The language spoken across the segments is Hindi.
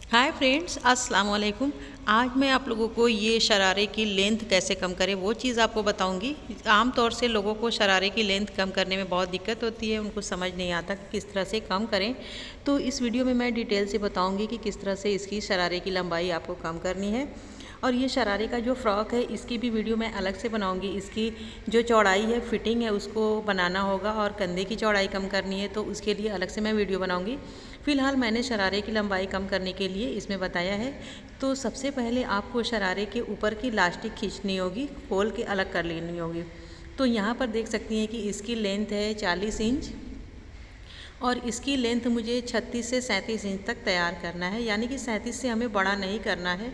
हाय फ्रेंड्स, अस्सलाम वालेकुम। आज मैं आप लोगों को ये शरारे की लेंथ कैसे कम करें वो चीज़ आपको बताऊंगी। आम तौर से लोगों को शरारे की लेंथ कम करने में बहुत दिक्कत होती है, उनको समझ नहीं आता कि किस तरह से कम करें। तो इस वीडियो में मैं डिटेल से बताऊंगी कि किस तरह से इसकी शरारे की लंबाई आपको कम करनी है। और ये शरारे का जो फ़्रॉक है इसकी भी वीडियो मैं अलग से बनाऊंगी। इसकी जो चौड़ाई है, फिटिंग है, उसको बनाना होगा और कंधे की चौड़ाई कम करनी है, तो उसके लिए अलग से मैं वीडियो बनाऊंगी। फ़िलहाल मैंने शरारे की लंबाई कम करने के लिए इसमें बताया है। तो सबसे पहले आपको शरारे के ऊपर की लास्टिक खींचनी होगी, खोल के अलग कर लेनी होगी। तो यहाँ पर देख सकती हैं कि इसकी लेंथ है 40 इंच और इसकी लेंथ मुझे 36 से 37 इंच तक तैयार करना है, यानी कि 37 से हमें बड़ा नहीं करना है।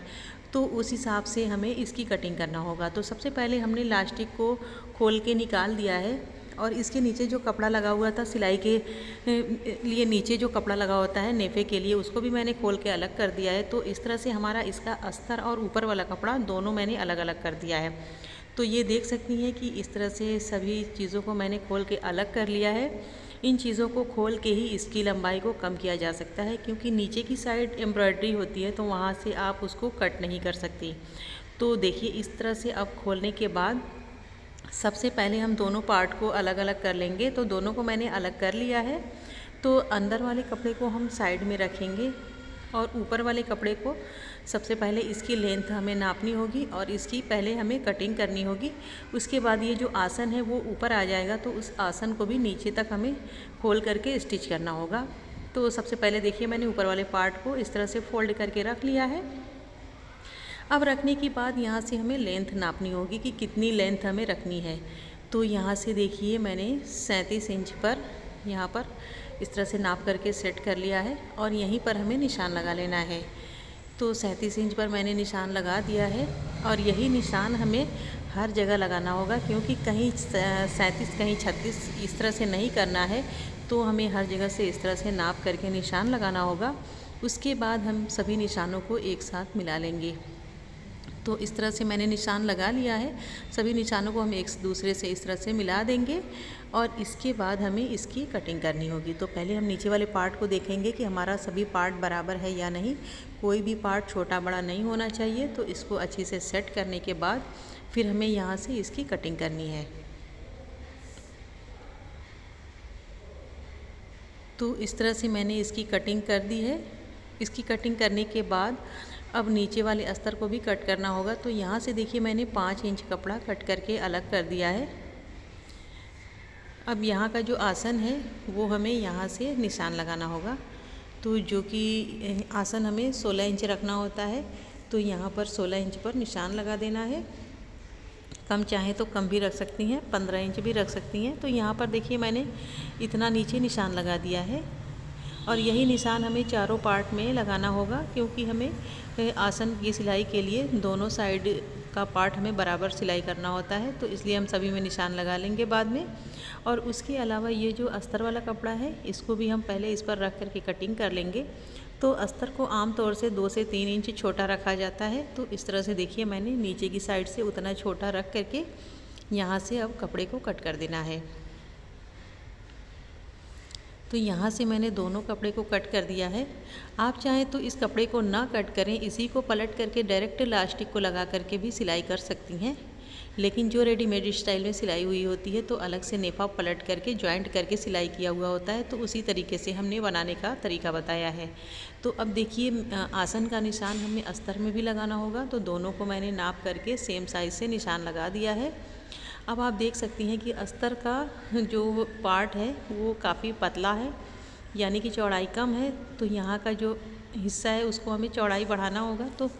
तो उस हिसाब से हमें इसकी कटिंग करना होगा। तो सबसे पहले हमने लास्टिक को खोल के निकाल दिया है और इसके नीचे जो कपड़ा लगा हुआ था सिलाई के लिए, नीचे जो कपड़ा लगा होता है नेफे के लिए, उसको भी मैंने खोल के अलग कर दिया है। तो इस तरह से हमारा इसका अस्तर और ऊपर वाला कपड़ा दोनों मैंने अलग अलग कर दिया है। तो ये देख सकती हैं कि इस तरह से सभी चीज़ों को मैंने खोल के अलग कर लिया है। इन चीज़ों को खोल के ही इसकी लंबाई को कम किया जा सकता है, क्योंकि नीचे की साइड एम्ब्रॉयडरी होती है तो वहाँ से आप उसको कट नहीं कर सकती। तो देखिए इस तरह से अब खोलने के बाद सबसे पहले हम दोनों पार्ट को अलग अलग कर लेंगे। तो दोनों को मैंने अलग कर लिया है। तो अंदर वाले कपड़े को हम साइड में रखेंगे और ऊपर वाले कपड़े को सबसे पहले इसकी लेंथ हमें नापनी होगी और इसकी पहले हमें कटिंग करनी होगी। उसके बाद ये जो आसन है वो ऊपर आ जाएगा, तो उस आसन को भी नीचे तक हमें खोल करके स्टिच करना होगा। तो सबसे पहले देखिए मैंने ऊपर वाले पार्ट को इस तरह से फोल्ड करके रख लिया है। अब रखने के बाद यहाँ से हमें लेंथ नापनी होगी कि कितनी लेंथ हमें रखनी है। तो यहाँ से देखिए मैंने 37 इंच पर यहाँ पर इस तरह से नाप करके सेट कर लिया है और यहीं पर हमें निशान लगा लेना है। तो 37 इंच पर मैंने निशान लगा दिया है और यही निशान हमें हर जगह लगाना होगा, क्योंकि कहीं 37 कहीं 36 इस तरह से नहीं करना है। तो हमें हर जगह से इस तरह से नाप करके निशान लगाना होगा। उसके बाद हम सभी निशानों को एक साथ मिला लेंगे। तो इस तरह से मैंने निशान लगा लिया है। सभी निशानों को हम एक दूसरे से इस तरह से मिला देंगे और इसके बाद हमें इसकी कटिंग करनी होगी। तो पहले हम नीचे वाले पार्ट को देखेंगे कि हमारा सभी पार्ट बराबर है या नहीं। कोई भी पार्ट छोटा बड़ा नहीं होना चाहिए। तो इसको अच्छे से सेट करने के बाद फिर हमें यहाँ से इसकी कटिंग करनी है। तो इस तरह से मैंने इसकी कटिंग कर दी है। इसकी कटिंग करने के बाद अब नीचे वाले अस्तर को भी कट करना होगा। तो यहाँ से देखिए मैंने 5 इंच कपड़ा कट करके अलग कर दिया है। अब यहाँ का जो आसन है वो हमें यहाँ से निशान लगाना होगा। तो जो कि आसन हमें 16 इंच रखना होता है, तो यहाँ पर 16 इंच पर निशान लगा देना है। कम चाहे तो कम भी रख सकती हैं, 15 इंच भी रख सकती हैं। तो यहाँ पर देखिए मैंने इतना नीचे निशान लगा दिया है और यही निशान हमें चारों पार्ट में लगाना होगा, क्योंकि हमें आसन की सिलाई के लिए दोनों साइड का पार्ट हमें बराबर सिलाई करना होता है। तो इसलिए हम सभी में निशान लगा लेंगे बाद में। और उसके अलावा ये जो अस्तर वाला कपड़ा है इसको भी हम पहले इस पर रख करके कटिंग कर लेंगे। तो अस्तर को आम तौर से 2 से 3 इंच छोटा रखा जाता है। तो इस तरह से देखिए मैंने नीचे की साइड से उतना छोटा रख करके यहाँ से अब कपड़े को कट कर देना है। तो यहाँ से मैंने दोनों कपड़े को कट कर दिया है। आप चाहें तो इस कपड़े को ना कट करें, इसी को पलट करके डायरेक्ट इलास्टिक को लगा करके भी सिलाई कर सकती हैं। लेकिन जो रेडीमेड स्टाइल में सिलाई हुई होती है तो अलग से नेफा पलट करके जॉइंट करके सिलाई किया हुआ होता है। तो उसी तरीके से हमने बनाने का तरीका बताया है। तो अब देखिए आसन का निशान हमें अस्तर में भी लगाना होगा। तो दोनों को मैंने नाप करके सेम साइज़ से निशान लगा दिया है। अब आप देख सकती हैं कि अस्तर का जो पार्ट है वो काफ़ी पतला है, यानी कि चौड़ाई कम है। तो यहाँ का जो हिस्सा है उसको हमें चौड़ाई बढ़ाना होगा। तो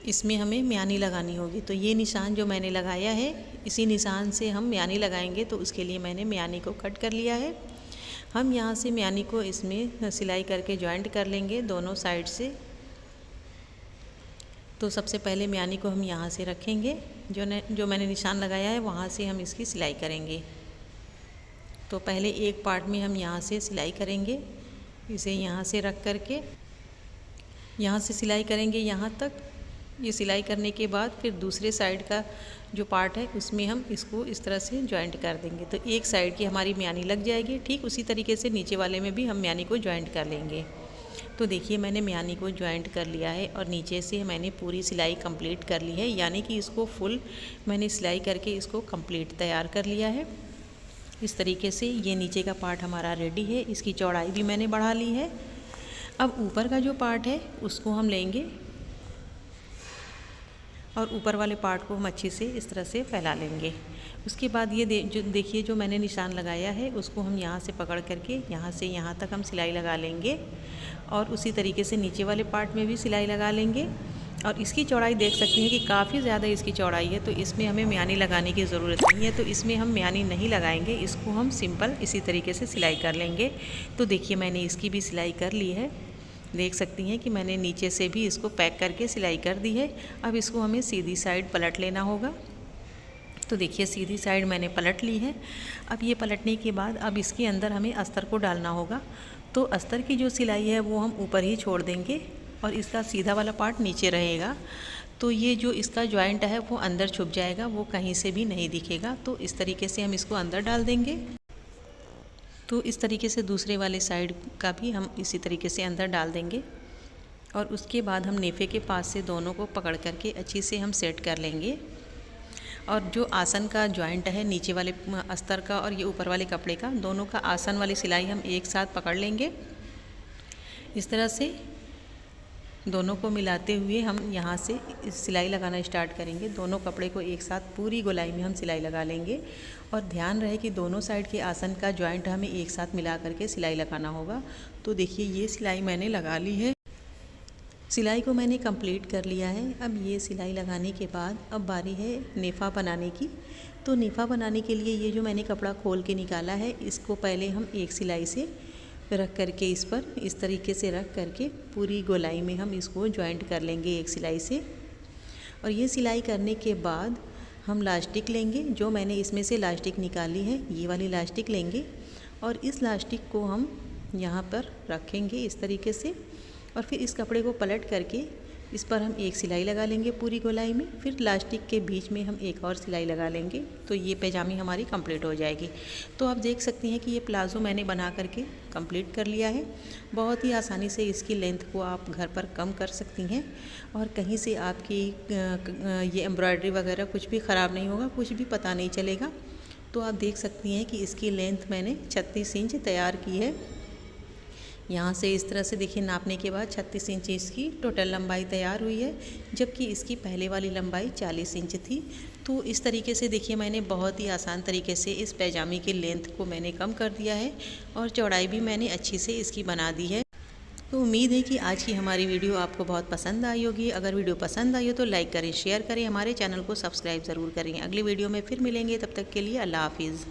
इसमें हमें म्यानी लगानी होगी। तो ये निशान जो मैंने लगाया है इसी निशान से हम म्यानी लगाएंगे। तो उसके लिए मैंने म्यानी को कट कर लिया है। हम यहाँ से म्यानी को इसमें सिलाई करके जॉइंट कर लेंगे दोनों साइड से। तो सबसे पहले म्यानी को हम यहाँ से रखेंगे, जो मैंने निशान लगाया है वहाँ से हम इसकी सिलाई करेंगे। तो पहले एक पार्ट में हम यहाँ से सिलाई करेंगे, इसे यहाँ से रख करके यहाँ से सिलाई करेंगे यहाँ तक। ये सिलाई करने के बाद फिर दूसरे साइड का जो पार्ट है उसमें हम इसको इस तरह से जॉइंट कर देंगे। तो एक साइड की हमारी म्यानी लग जाएगी। ठीक उसी तरीके से नीचे वाले में भी हम म्यानी को जॉइंट कर लेंगे। तो देखिए मैंने म्यानी को जॉइंट कर लिया है और नीचे से मैंने पूरी सिलाई कंप्लीट कर ली है, यानी कि इसको फुल मैंने सिलाई करके इसको कंप्लीट तैयार कर लिया है। इस तरीके से ये नीचे का पार्ट हमारा रेडी है। इसकी चौड़ाई भी मैंने बढ़ा ली है। अब ऊपर का जो पार्ट है उसको हम लेंगे और ऊपर वाले पार्ट को हम अच्छे से इस तरह से फैला लेंगे। उसके बाद ये देखिए जो मैंने निशान लगाया है उसको हम यहाँ से पकड़ करके यहाँ से यहाँ तक हम सिलाई लगा लेंगे और उसी तरीके से नीचे वाले पार्ट में भी सिलाई लगा लेंगे। और इसकी चौड़ाई देख सकते हैं कि काफ़ी ज़्यादा इसकी चौड़ाई है, तो इसमें हमें म्यानी लगाने की ज़रूरत नहीं है, तो इसमें हम म्यानी नहीं लगाएंगे, इसको हम सिंपल इसी तरीके से सिलाई कर लेंगे। तो देखिए मैंने इसकी भी सिलाई कर ली है, देख सकती हैं कि मैंने नीचे से भी इसको पैक करके सिलाई कर दी है। अब इसको हमें सीधी साइड पलट लेना होगा। तो देखिए सीधी साइड मैंने पलट ली है। अब ये पलटने के बाद अब इसके अंदर हमें अस्तर को डालना होगा। तो अस्तर की जो सिलाई है वो हम ऊपर ही छोड़ देंगे और इसका सीधा वाला पार्ट नीचे रहेगा। तो ये जो इसका जॉइंट है वो अंदर छुप जाएगा, वो कहीं से भी नहीं दिखेगा। तो इस तरीके से हम इसको अंदर डाल देंगे। तो इस तरीके से दूसरे वाले साइड का भी हम इसी तरीके से अंदर डाल देंगे और उसके बाद हम नेफे के पास से दोनों को पकड़ करके अच्छे से हम सेट कर लेंगे। और जो आसन का जॉइंट है नीचे वाले अस्तर का और ये ऊपर वाले कपड़े का, दोनों का आसन वाली सिलाई हम एक साथ पकड़ लेंगे। इस तरह से दोनों को मिलाते हुए हम यहाँ से सिलाई लगाना स्टार्ट करेंगे। दोनों कपड़े को एक साथ पूरी गोलाई में हम सिलाई लगा लेंगे और ध्यान रहे कि दोनों साइड के आसन का जॉइंट हमें एक साथ मिला करके सिलाई लगाना होगा। तो देखिए ये सिलाई मैंने लगा ली है, सिलाई को मैंने कंप्लीट कर लिया है। अब ये सिलाई लगाने के बाद अब बारी है नेफ़ा बनाने की। तो नेफ़ा बनाने के लिए ये जो मैंने कपड़ा खोल के निकाला है इसको पहले हम एक सिलाई से रख करके इस पर इस तरीके से रख करके पूरी गोलाई में हम इसको जॉइंट कर लेंगे एक सिलाई से। और ये सिलाई करने के बाद हम लास्टिक लेंगे, जो मैंने इसमें से लास्टिक निकाली है ये वाली लास्टिक लेंगे और इस लास्टिक को हम यहाँ पर रखेंगे इस तरीके से और फिर इस कपड़े को पलट करके इस पर हम एक सिलाई लगा लेंगे पूरी गोलाई में। फिर लास्टिक के बीच में हम एक और सिलाई लगा लेंगे, तो ये पैजामी हमारी कंप्लीट हो जाएगी। तो आप देख सकती हैं कि ये प्लाज़ो मैंने बना करके कंप्लीट कर लिया है। बहुत ही आसानी से इसकी लेंथ को आप घर पर कम कर सकती हैं और कहीं से आपकी ये एम्ब्रॉयडरी वगैरह कुछ भी ख़राब नहीं होगा, कुछ भी पता नहीं चलेगा। तो आप देख सकती हैं कि इसकी लेंथ मैंने 36 इंच तैयार की है। यहाँ से इस तरह से देखिए नापने के बाद 36 इंच इसकी टोटल लंबाई तैयार हुई है, जबकि इसकी पहले वाली लंबाई 40 इंच थी। तो इस तरीके से देखिए मैंने बहुत ही आसान तरीके से इस पैजामे की लेंथ को मैंने कम कर दिया है और चौड़ाई भी मैंने अच्छी से इसकी बना दी है। तो उम्मीद है कि आज की हमारी वीडियो आपको बहुत पसंद आई होगी। अगर वीडियो पसंद आई हो तो लाइक करें, शेयर करें, हमारे चैनल को सब्सक्राइब ज़रूर करें। अगली वीडियो में फिर मिलेंगे, तब तक के लिए अल्लाह हाफिज़।